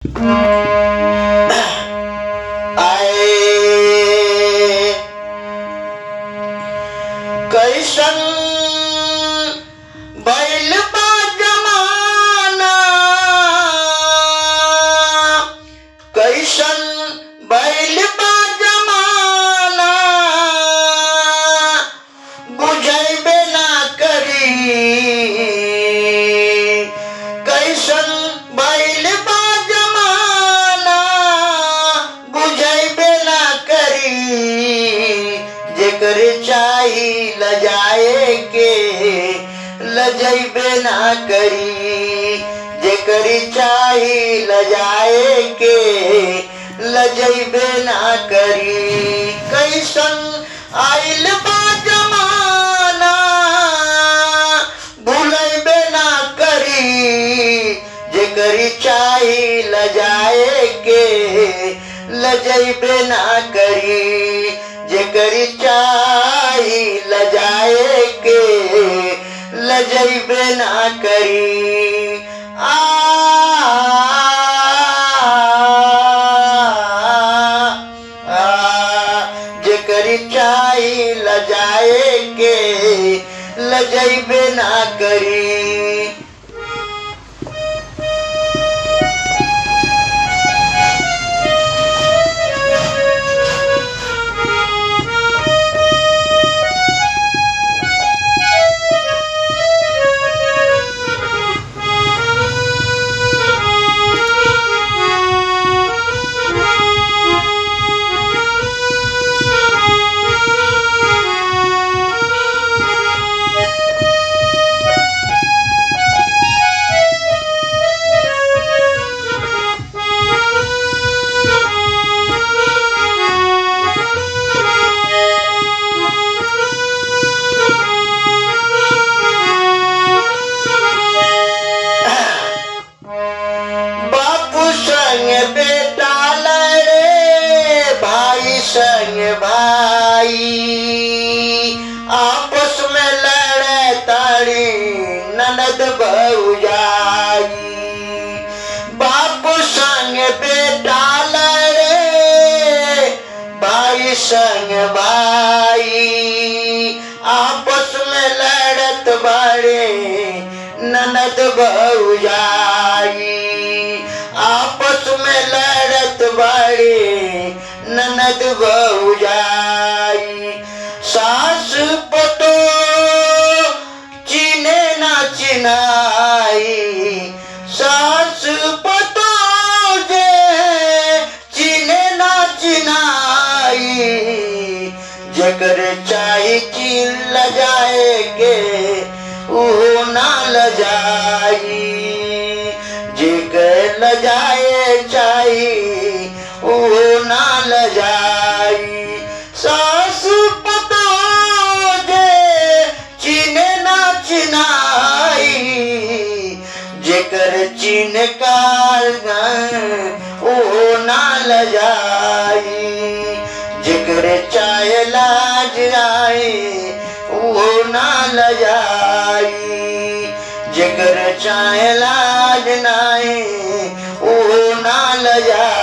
आए कैसन बैल बा जमाना, कैसन बैल बा जमाना, बुझैबे ना करी। कैसन बैल बा जमाना, बुझैबे ना करी। जेकर चाही लजाए के, लजैबे ना करी। जेकर चाही लजाए के, लजैबे ना करी। कैसन आइल बा जमाना, भूलैबे ना करी। जेकर चाही लजाए के, लजैबे ना करी। जेकर चाही लजाए के, लजैबे ना करी। जेकर चाही लजाए के, लजैबे ना करी। बेटा लड़े भाई संग भाई, आपस में लड़े ताड़ी ननद भौजाई। बाप संग बेटा लड़े भाई संग भाई, आपस में लड़त बड़े ननद भौजाई। आपस में लड़त बड़े ननद भौजाई। सास पतो चिने ना चिनाई, सास पतो जे चिने ना चिनाई। जेकर चाही चिन लजाए के, उहो ना लजाई। जेकर लजाए चाही, उहो ना लजाई। सास पतो जे चिने ना चिनाई, जेकर चिन काल उहो ना लजाई। जेकर चाहे लाज आए, उहो ना लजाई। जेकर चाहे लाज नाए, उहो ना लजाई।